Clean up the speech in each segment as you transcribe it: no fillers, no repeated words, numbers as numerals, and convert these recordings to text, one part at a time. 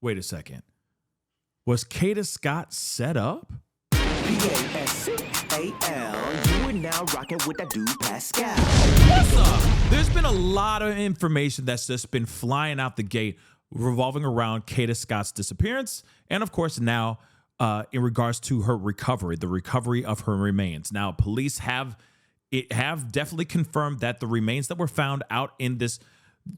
Wait a second. Was Kada Scott set up? Pascal, you are now rocking with that dude Pascal. What's up? There's been a lot of information that's just been flying out the gate revolving around Kada Scott's disappearance, and of course now in regards to her recovery, the recovery of her remains. Now, police have definitely confirmed that the remains that were found out in this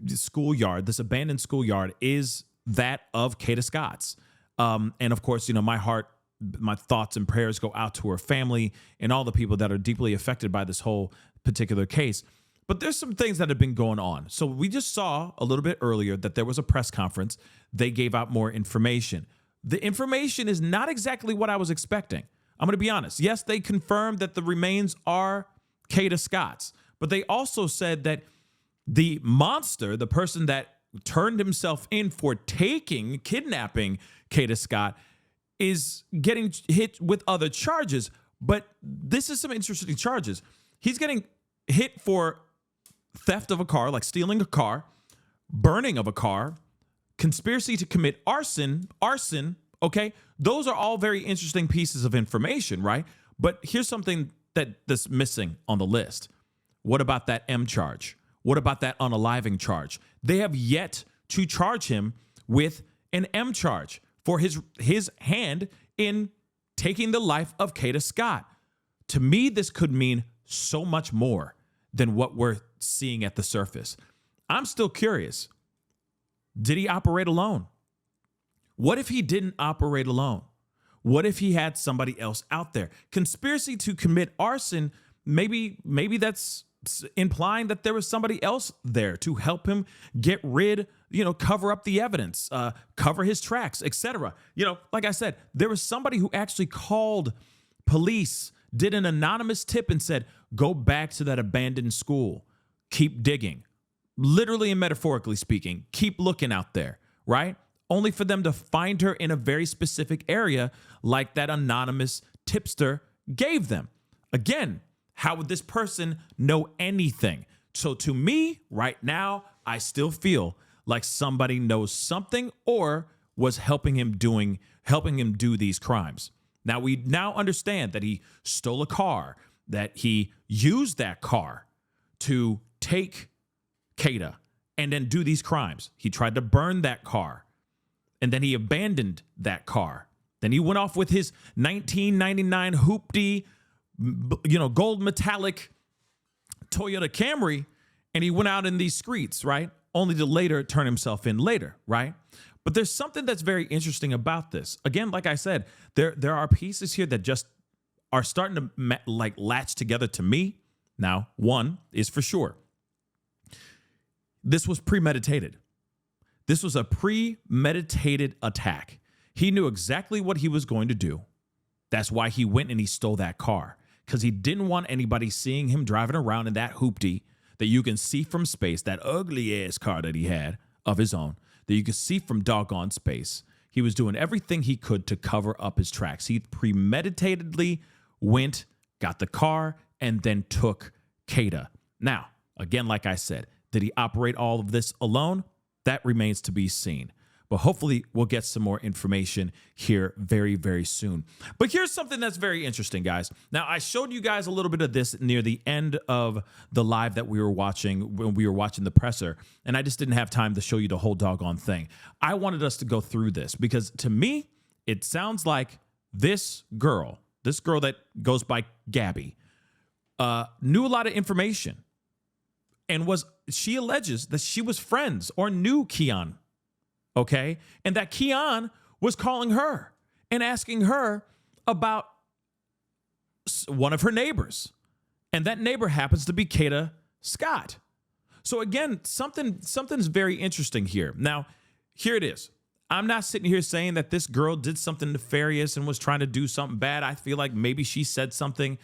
schoolyard, this abandoned schoolyard, is that of Kada Scott's. And of course, my thoughts and prayers go out to her family and all the people that are deeply affected by this whole particular case. But there's some things that have been going on. So we just saw a little bit earlier that there was a press conference. They gave out more information. The information is not exactly what I was expecting. I'm going to be honest. Yes, they confirmed that the remains are Kada Scott's, but they also said that the monster, the person that turned himself in for kidnapping Kada Scott, is getting hit with other charges. But this is some interesting charges. He's getting hit for theft of a car, like stealing a car, burning of a car, conspiracy to commit arson, okay? Those are all very interesting pieces of information, right? But here's something that's missing on the list. What about that M charge? What about that unaliving charge? They have yet to charge him with an M charge for his hand in taking the life of Kada Scott. To me, this could mean so much more than what we're seeing at the surface. I'm still curious. Did he operate alone? What if he didn't operate alone? What if he had somebody else out there? Conspiracy to commit arson, maybe that's implying that there was somebody else there to help him get rid, cover up the evidence, cover his tracks, etc. Like I said, there was somebody who actually called police, did an anonymous tip and said, go back to that abandoned school, keep digging, literally and metaphorically speaking, keep looking out there, right? Only for them to find her in a very specific area like that anonymous tipster gave them. Again, how would this person know anything? So to me, right now, I still feel like somebody knows something or was helping him do these crimes. Now, we now understand that he stole a car, that he used that car to take Kada and then do these crimes. He tried to burn that car, and then he abandoned that car. Then he went off with his 1999 hoopty, gold metallic Toyota Camry, and he went out in these streets, right? Only to later turn himself in later, right? But there's something that's very interesting about this. Again, like I said, there are pieces here that just are starting to latch together to me. Now, one is for sure. This was premeditated. This was a premeditated attack. He knew exactly what he was going to do. That's why he went and he stole that car, because he didn't want anybody seeing him driving around in that hoopty that you can see from space, that ugly ass car that he had of his own, that you could see from doggone space. He was doing everything he could to cover up his tracks. He premeditatedly went, got the car, and then took Kada. Now, again, like I said, did he operate all of this alone? That remains to be seen. But hopefully we'll get some more information here very, very soon. But here's something that's very interesting, guys. Now, I showed you guys a little bit of this near the end of the live that we were watching when we were watching the presser, and I just didn't have time to show you the whole doggone thing. I wanted us to go through this because to me, it sounds like this girl that goes by Gabby, knew a lot of information, and she alleges that she was friends or knew Keon. Okay. And that Keon was calling her and asking her about one of her neighbors. And that neighbor happens to be Kada Scott. So again, something's very interesting here. Now, here it is. I'm not sitting here saying that this girl did something nefarious and was trying to do something bad. I feel like maybe she said something,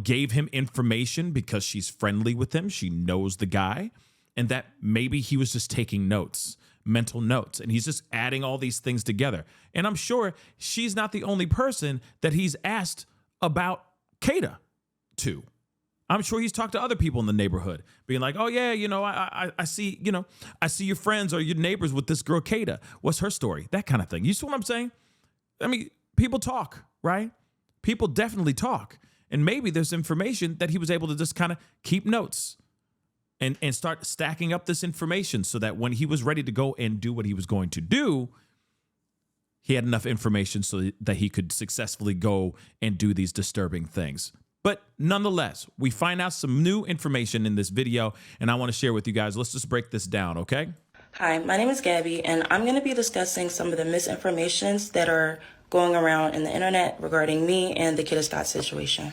gave him information because she's friendly with him. She knows the guy, and that maybe he was just taking notes. Mental notes, and he's just adding all these things together. And I'm sure she's not the only person that he's asked about Kada to. I'm sure he's talked to other people in the neighborhood, being like, "Oh yeah, I see, I see your friends or your neighbors with this girl Kada. What's her story?" That kind of thing. You see what I'm saying? I mean, people talk, right? People definitely talk, and maybe there's information that he was able to just kind of keep notes and start stacking up this information so that when he was ready to go and do what he was going to do, he had enough information so that he could successfully go and do these disturbing things. But nonetheless, we find out some new information in this video, and I want to share with you guys. Let's just break this down, okay? Hi, my name is Gabby, and I'm going to be discussing some of the misinformations that are going around in the internet regarding me and the Kada Scott situation.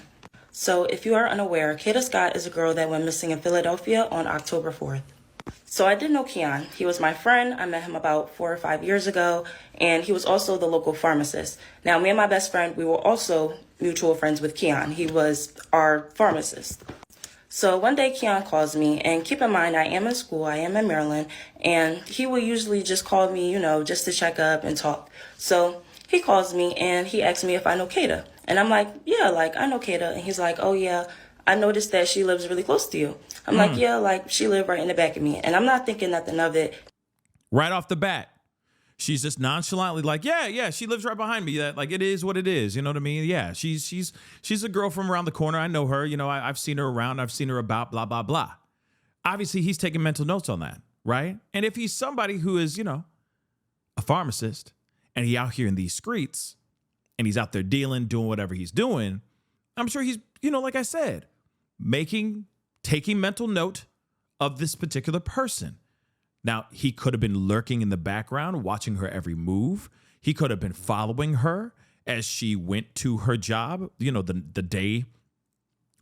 So if you are unaware, Kada Scott is a girl that went missing in Philadelphia on October 4th. So I did know Keon. He was my friend. I met him about 4 or 5 years ago, and he was also the local pharmacist. Now, me and my best friend, we were also mutual friends with Keon. He was our pharmacist. So one day Keon calls me, and keep in mind, I am in school, I am in Maryland, and he will usually just call me, just to check up and talk. So he calls me, and he asks me if I know Kada. And I'm like, yeah, like, I know Kada. And he's like, oh, yeah, I noticed that she lives really close to you. I'm like, yeah, like, she lived right in the back of me. And I'm not thinking nothing of it. Right off the bat, she's just nonchalantly like, yeah, she lives right behind me. That, like, it is what it is. You know what I mean? Yeah, she's a girl from around the corner. I know her. I've seen her around. I've seen her about, blah, blah, blah. Obviously, he's taking mental notes on that, right? And if he's somebody who is, a pharmacist, and he out here in these streets, and he's out there dealing, doing whatever he's doing, I'm sure he's, like I said, taking mental note of this particular person. Now, he could have been lurking in the background, watching her every move. He could have been following her as she went to her job, the day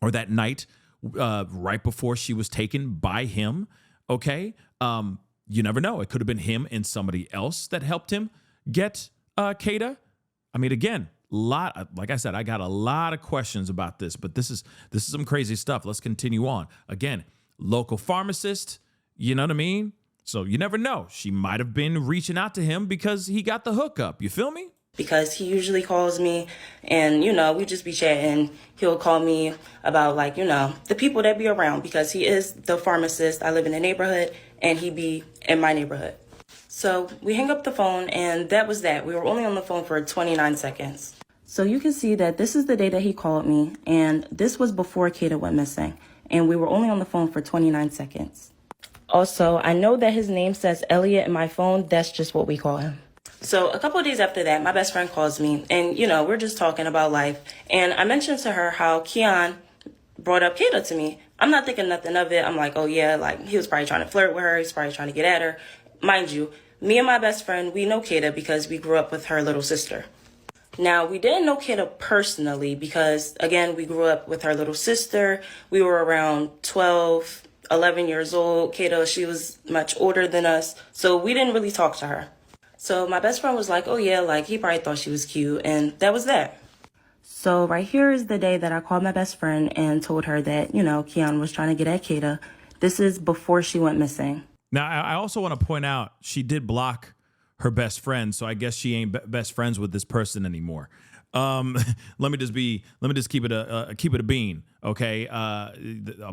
or that night right before she was taken by him. Okay. You never know. It could have been him and somebody else that helped him get Kada. I mean, again, like I said, I got a lot of questions about this, but this is some crazy stuff. Let's continue on. Again, local pharmacist, you know what I mean? So you never know. She might have been reaching out to him because he got the hookup. You feel me? Because he usually calls me and, we just be chatting. He'll call me about, like, the people that be around, because he is the pharmacist. I live in the neighborhood and he be in my neighborhood. So we hang up the phone, and that was that. We were only on the phone for 29 seconds. So you can see that this is the day that he called me, and this was before Kada went missing, and we were only on the phone for 29 seconds. Also, I know that his name says Elliot in my phone. That's just what we call him. So a couple of days after that, my best friend calls me, and, we're just talking about life. And I mentioned to her how Keon brought up Kada to me. I'm not thinking nothing of it. I'm like, oh, yeah, like, he was probably trying to flirt with her. He's probably trying to get at her. Mind you, me and my best friend, we know Kada because we grew up with her little sister. Now, we didn't know Kada personally because, again, we grew up with her little sister. We were around 12, 11 years old. Kada, she was much older than us, so we didn't really talk to her. So my best friend was like, oh, yeah, like, he probably thought she was cute, and that was that. So right here is the day that I called my best friend and told her that, Keon was trying to get at Kada. This is before she went missing. Now, I also want to point out she did block her best friend, so I guess she ain't best friends with this person anymore. Let me just keep it a bean, okay?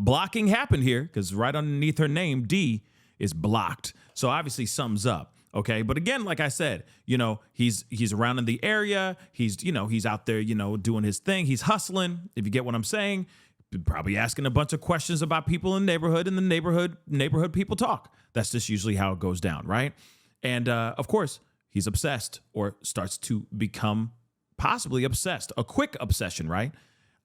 Blocking happened here because right underneath her name, D, is blocked. So obviously something's up, okay? But again, like I said, he's around in the area. He's out there, doing his thing. He's hustling. If you get what I'm saying. Probably asking a bunch of questions about people in the neighborhood, and the neighborhood people talk. That's just usually how it goes down, right? And of course, he's obsessed or starts to become possibly obsessed, a quick obsession, right?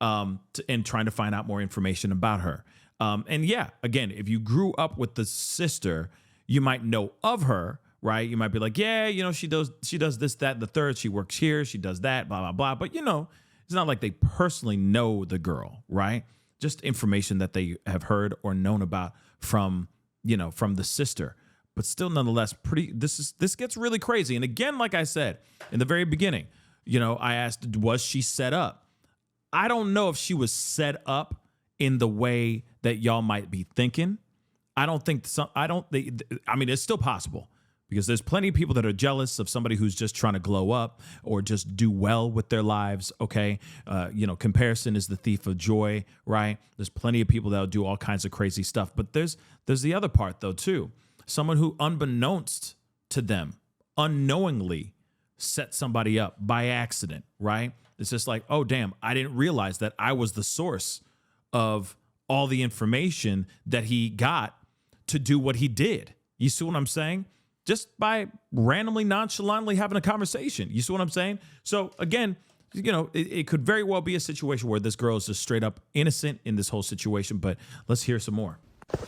And trying to find out more information about her. And yeah, again, if you grew up with the sister, you might know of her, right? You might be like, yeah, she does this, that, and the third. She works here. She does that, blah, blah, blah. But, it's not like they personally know the girl, right? Just information that they have heard or known about from the sister. But still, nonetheless, this gets really crazy. And again, like I said in the very beginning, I asked, was she set up? I don't know if she was set up in the way that y'all might be thinking. I mean, it's still possible. because there's plenty of people that are jealous of somebody who's just trying to glow up or just do well with their lives. Okay. Comparison is the thief of joy, right? There's plenty of people that'll do all kinds of crazy stuff, but there's the other part though, too. Someone who unbeknownst to them, unknowingly set somebody up by accident, right? It's just like, oh, damn, I didn't realize that I was the source of all the information that he got to do what he did. You see what I'm saying? Just by randomly, nonchalantly having a conversation. You see what I'm saying? So again, it could very well be a situation where this girl is just straight up innocent in this whole situation, but let's hear some more.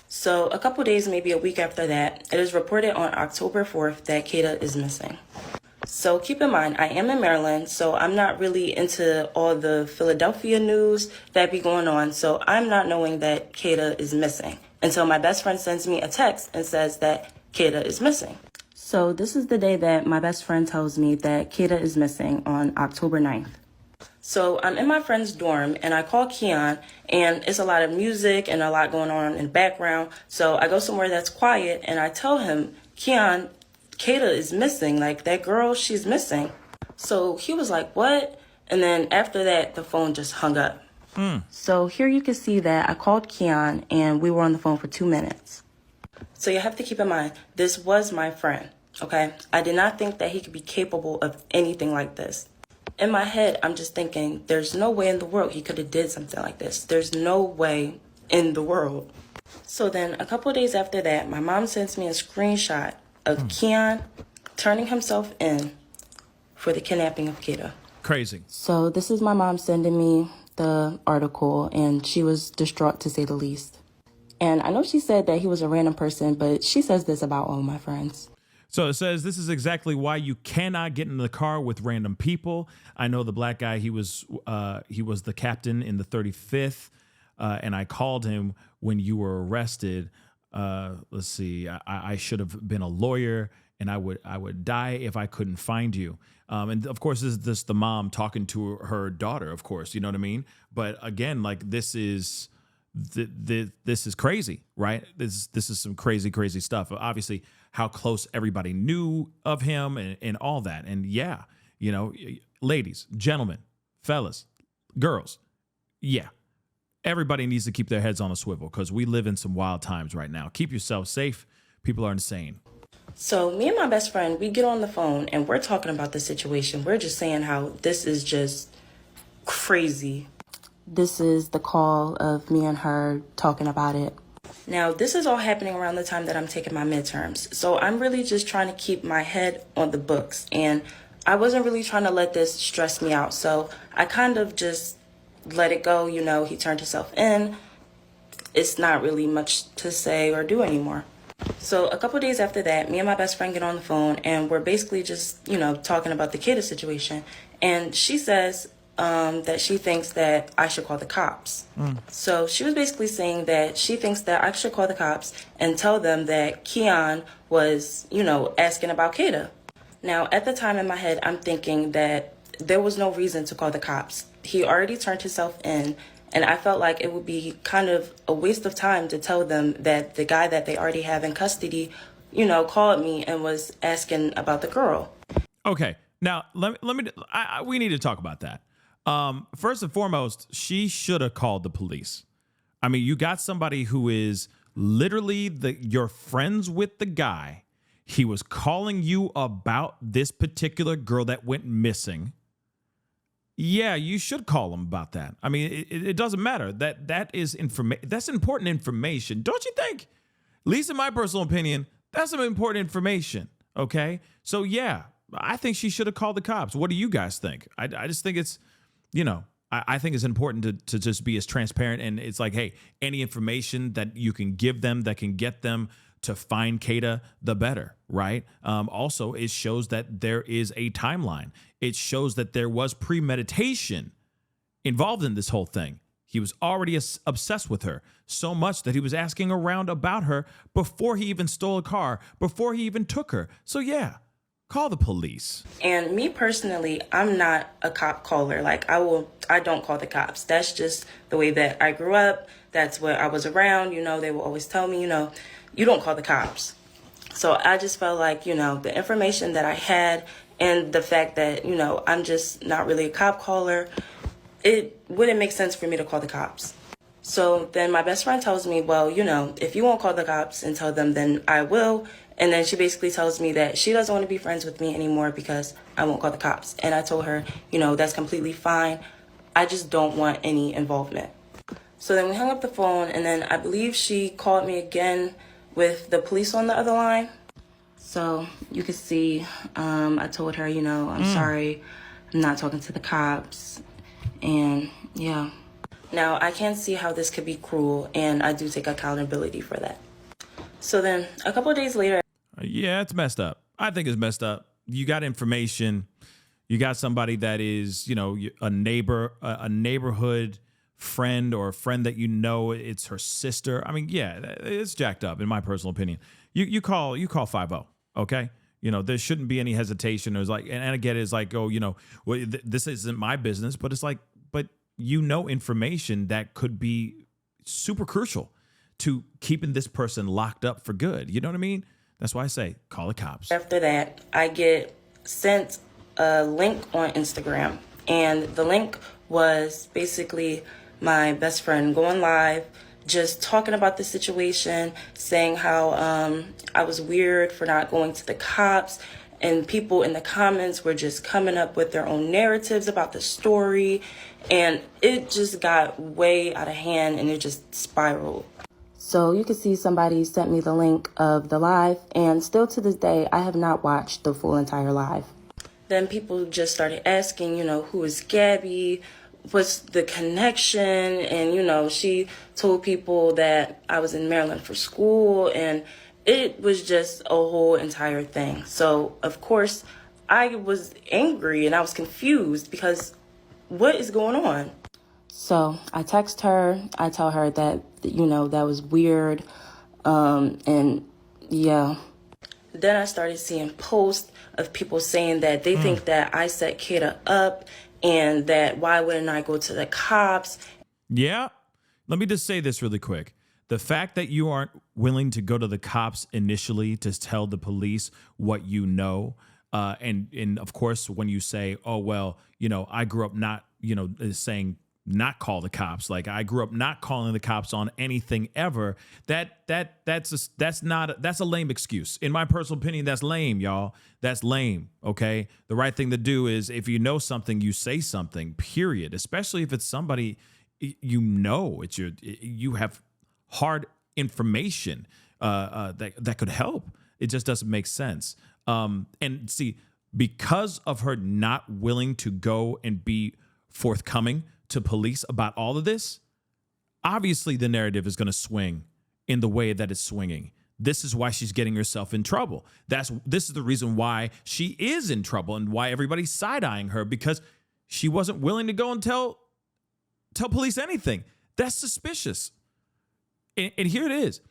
So a couple days, maybe a week after that, it is reported on October 4th that Kada is missing. So keep in mind, I am in Maryland, so I'm not really into all the Philadelphia news that be going on. So I'm not knowing that Kada is missing until my best friend sends me a text and says that Kada is missing. So this is the day that my best friend tells me that Kada is missing on October 9th. So I'm in my friend's dorm and I call Keon, and it's a lot of music and a lot going on in the background. So I go somewhere that's quiet and I tell him, Keon, Kada is missing. Like, that girl, she's missing. So he was like, what? And then after that, the phone just hung up. So here you can see that I called Keon and we were on the phone for 2 minutes. So you have to keep in mind, this was my friend, okay? I did not think that he could be capable of anything like this. In my head, I'm just thinking, there's no way in the world he could have did something like this. There's no way in the world. So then a couple of days after that, my mom sends me a screenshot of Keon turning himself in for the kidnapping of Kada. Crazy. So this is my mom sending me the article, and she was distraught to say the least. And I know she said that he was a random person, but she says this about all my friends. So it says, this is exactly why you cannot get in the car with random people. I know the black guy, he was the captain in the 35th, and I called him when you were arrested. Let's see, I should have been a lawyer, and I would die if I couldn't find you. And of course, this is the mom talking to her daughter, of course, you know what I mean? But again, like, this is crazy, right? This is some crazy stuff. Obviously, how close everybody knew of him and all that. And yeah, ladies, gentlemen, fellas, girls, yeah, everybody needs to keep their heads on a swivel because we live in some wild times right now. Keep yourself safe. People are insane. So me and my best friend, we get on the phone and we're talking about the situation. We're just saying how this is just crazy. This is the call of me and her talking about it. Now, this is all happening around the time that I'm taking my midterms. So I'm really just trying to keep my head on the books. And I wasn't really trying to let this stress me out. So I kind of just let it go. He turned himself in. It's not really much to say or do anymore. So a couple of days after that, me and my best friend get on the phone and we're basically just, talking about the Kada situation. And she says that she thinks that I should call the cops. So she was basically saying that she thinks that I should call the cops and tell them that Keon was, asking about Kada. Now, at the time in my head, I'm thinking that there was no reason to call the cops. He already turned himself in. And I felt like it would be kind of a waste of time to tell them that the guy that they already have in custody, called me and was asking about the girl. Okay. Now, we need to talk about that. First and foremost, she should have called the police. I mean, you got somebody who is literally you're friends with the guy. He was calling you about this particular girl that went missing. Yeah, you should call him about that. I mean, it doesn't matter. That is that's important information. Don't you think? At least in my personal opinion, that's some important information. Okay? So yeah, I think she should have called the cops. What do you guys think? I just think it's, I think it's important to just be as transparent. And it's like, hey, any information that you can give them that can get them to find Kada, the better, right? Also, it shows that there is a timeline. It shows that there was premeditation involved in this whole thing. He was already obsessed with her so much that he was asking around about her before he even stole a car, before he even took her. So yeah, call the police. And me personally, I'm not a cop caller. Like, I don't call the cops. That's just the way that I grew up. That's what I was around. They will always tell me, you don't call the cops. So I just felt like, the information that I had and the fact that, I'm just not really a cop caller, it wouldn't make sense for me to call the cops. So then my best friend tells me, well, if you won't call the cops and tell them, then I will. And then she basically tells me that she doesn't want to be friends with me anymore because I won't call the cops. And I told her, that's completely fine. I just don't want any involvement. So then we hung up the phone, and then I believe she called me again with the police on the other line. So you could see, I told her, I'm sorry, I'm not talking to the cops. And yeah. Now, I can see how this could be cruel, and I do take accountability for that. So then a couple of days later. Yeah, it's messed up. I think it's messed up. You got information. You got somebody that is, a neighbor, a neighborhood friend or a friend that it's her sister. I mean, yeah, it's jacked up in my personal opinion. You call 50, okay? There shouldn't be any hesitation. There's like, and again, it's like, oh, well, this isn't my business, but it's like, but information that could be super crucial to keeping this person locked up for good. You know what I mean? That's why I say call the cops. After that, I get sent a link on Instagram, and the link was basically my best friend going live, just talking about the situation, saying how I was weird for not going to the cops, and people in the comments were just coming up with their own narratives about the story, and it just got way out of hand, and it just spiraled. So you can see somebody sent me the link of the live, and still to this day, I have not watched the full entire live. Then people just started asking, who is Gabby? What's the connection? And, she told people that I was in Maryland for school, and it was just a whole entire thing. So, of course, I was angry and I was confused because what is going on? So I text her. I tell her that, that was weird. And yeah. Then I started seeing posts of people saying that they think that I set Kada up and that why wouldn't I go to the cops? Yeah. Let me just say this really quick. The fact that you aren't willing to go to the cops initially to tell the police what you know, and of course, when you say, oh, well, I grew up not, saying not call the cops. Like I grew up not calling the cops on anything ever. That's a lame excuse. In my personal opinion, that's lame, y'all. That's lame. Okay. The right thing to do is if you know something, you say something, period. Especially if it's somebody, you have hard information that could help. It just doesn't make sense. And see, because of her not willing to go and be forthcoming to police about all of this, obviously the narrative is going to swing in the way that it's swinging. This is why she's getting herself in trouble. This is the reason why she is in trouble and why everybody's side-eyeing her, because she wasn't willing to go and tell police anything. That's suspicious. And here it is.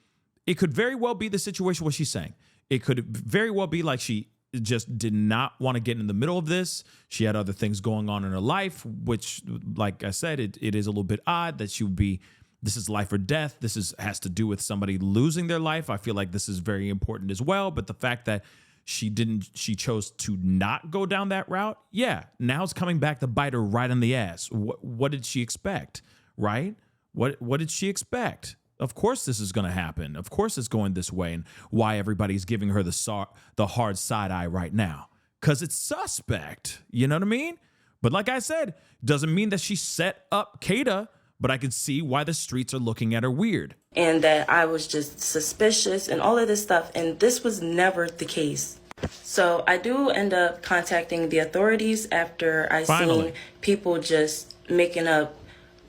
It could very well be the situation what she's saying. It could very well be like she just did not want to get in the middle of this. She had other things going on in her life, which, like I said, it is a little bit odd that she would be, this is life or death. Has to do with somebody losing their life. I feel like this is very important as well. But the fact that she chose to not go down that route. Yeah. Now it's coming back to bite her right in the ass. What did she expect? Right? What did she expect? Of course this is going to happen. Of course it's going this way, and why everybody's giving her the hard side eye right now. Because it's suspect. You know what I mean? But like I said, doesn't mean that she set up Kada, but I could see why the streets are looking at her weird. And that I was just suspicious and all of this stuff, and this was never the case. So I do end up contacting the authorities after I seen people just making up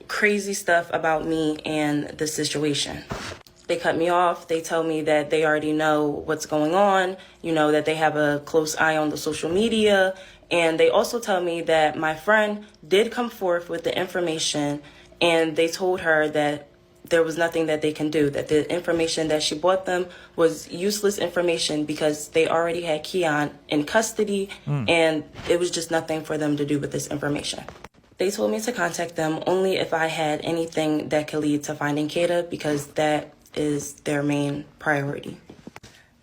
crazy stuff about me and the situation. They cut me off. They tell me that they already know what's going on, that they have a close eye on the social media. And they also tell me that my friend did come forth with the information, and they told her that there was nothing that they can do, that the information that she bought them was useless information because they already had Keon in custody, and it was just nothing for them to do with this information. They told me to contact them only if I had anything that could lead to finding Kada, because that is their main priority.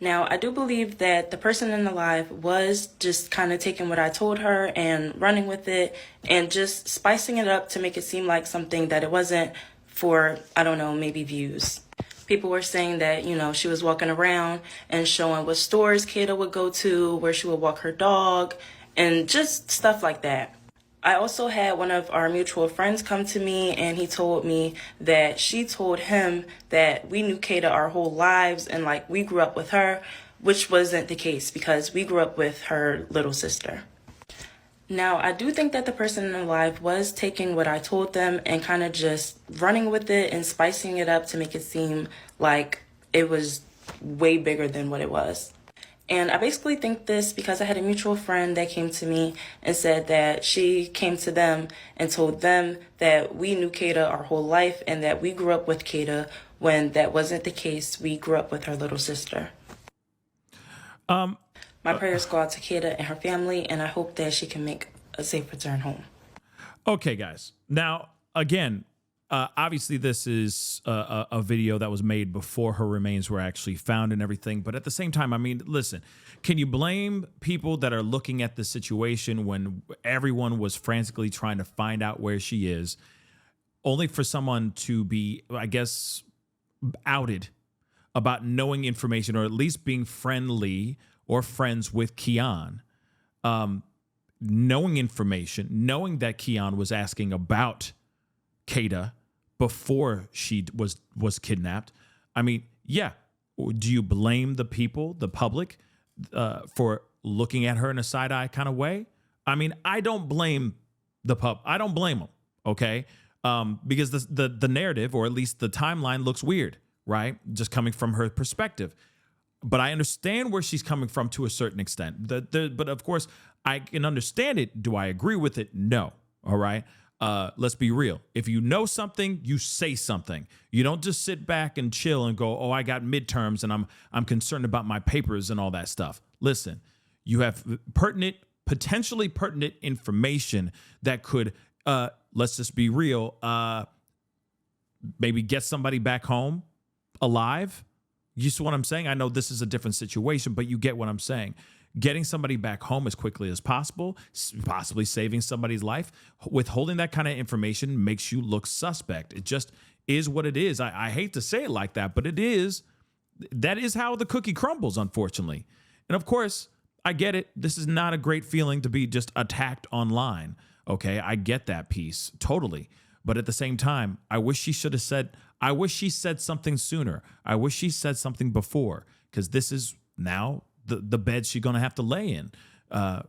Now, I do believe that the person in the live was just kind of taking what I told her and running with it and just spicing it up to make it seem like something that it wasn't for, I don't know, maybe views. People were saying that, she was walking around and showing what stores Kada would go to, where she would walk her dog, and just stuff like that. I also had one of our mutual friends come to me, and he told me that she told him that we knew Kada our whole lives and like we grew up with her, which wasn't the case because we grew up with her little sister. Now, I do think that the person in the live was taking what I told them and kind of just running with it and spicing it up to make it seem like it was way bigger than what it was. And I basically think this because I had a mutual friend that came to me and said that she came to them and told them that we knew Kada our whole life and that we grew up with Kada when that wasn't the case. We grew up with her little sister. My prayers go out to Kada and her family, and I hope that she can make a safe return home. Okay, guys. Now, again, obviously this is a video that was made before her remains were actually found and everything. But at the same time, I mean, listen, can you blame people that are looking at the situation when everyone was frantically trying to find out where she is, only for someone to be, I guess, outed about knowing information or at least being friendly or friends with Keon, knowing information, knowing that Keon was asking about Kada before she was kidnapped? I mean, yeah. Do you blame the people, the public, for looking at her in a side-eye kind of way? I mean, I don't blame the I don't blame them, okay? Because the narrative, or at least the timeline, looks weird, right? Just coming from her perspective. But I understand where she's coming from to a certain extent. But of course, I can understand it. Do I agree with it? No. All right. Let's be real. If you know something, you say something. You don't just sit back and chill and go, "Oh, I got midterms and I'm concerned about my papers and all that stuff." Listen, you have potentially pertinent information that could, let's just be real, maybe get somebody back home alive. You see what I'm saying? I know this is a different situation, but you get what I'm saying. Getting somebody back home as quickly as possible, possibly saving somebody's life, withholding that kind of information makes you look suspect. It just is what it is. I hate to say it like that, but it is. That is how the cookie crumbles, unfortunately. And of course, I get it. This is not a great feeling to be just attacked online. Okay, I get that piece totally. But at the same time, I wish she said something sooner. I wish she said something before, because this is now the bed she's going to have to lay in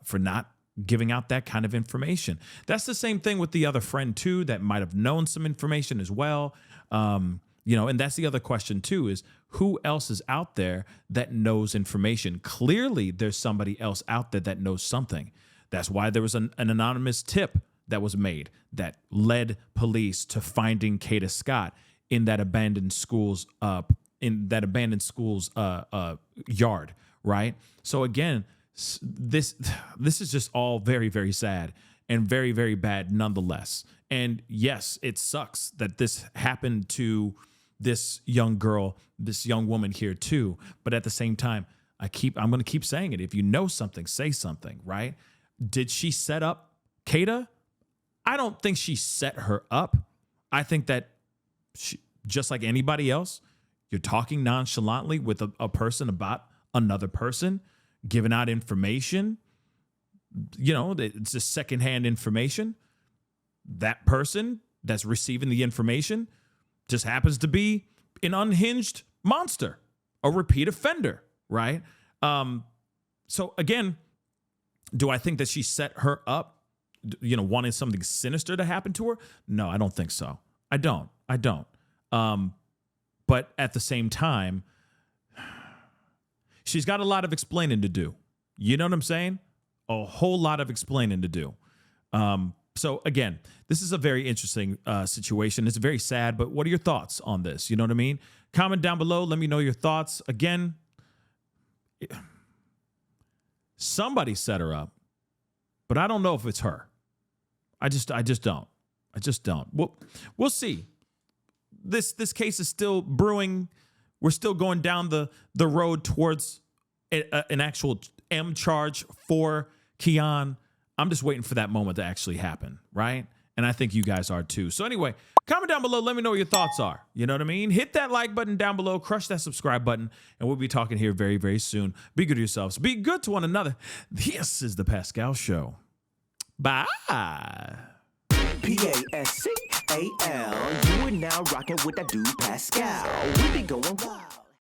for not giving out that kind of information. That's the same thing with the other friend, too, that might have known some information as well. And that's the other question, too, is who else is out there that knows information? Clearly, there's somebody else out there that knows something. That's why there was an anonymous tip that was made that led police to finding Kada Scott in that abandoned school's yard, right? So again, this is just all very, very sad and very, very bad nonetheless. And yes, it sucks that this happened to this young girl, this young woman here too. But at the same time, I'm going to keep saying it. If you know something, say something, right? Did she set up Kada? I don't think she set her up. I think that she, just like anybody else, you're talking nonchalantly with a person about another person, giving out information. It's just secondhand information. That person that's receiving the information just happens to be an unhinged monster, a repeat offender, right? So again, do I think that she set her up, wanting something sinister to happen to her? No, I don't think so. I don't. But at the same time, she's got a lot of explaining to do. You know what I'm saying? A whole lot of explaining to do. So again, this is a very interesting situation. It's very sad, but what are your thoughts on this? You know what I mean? Comment down below. Let me know your thoughts. Again, somebody set her up, but I don't know if it's her. I just don't. We'll see. This case is still brewing. we're still going down the road towards an actual M charge for Keon. I'm just waiting for that moment to actually happen, right? And I think you guys are too. So anyway, comment down below. Let me know what your thoughts are. You know what I mean? Hit that like button down below. Crush that subscribe button. And we'll be talking here very, very soon. Be good to yourselves. Be good to one another. This is The Pascal Show. Bye. Pascal. You are now rocking with that dude Pascal. We be going wild.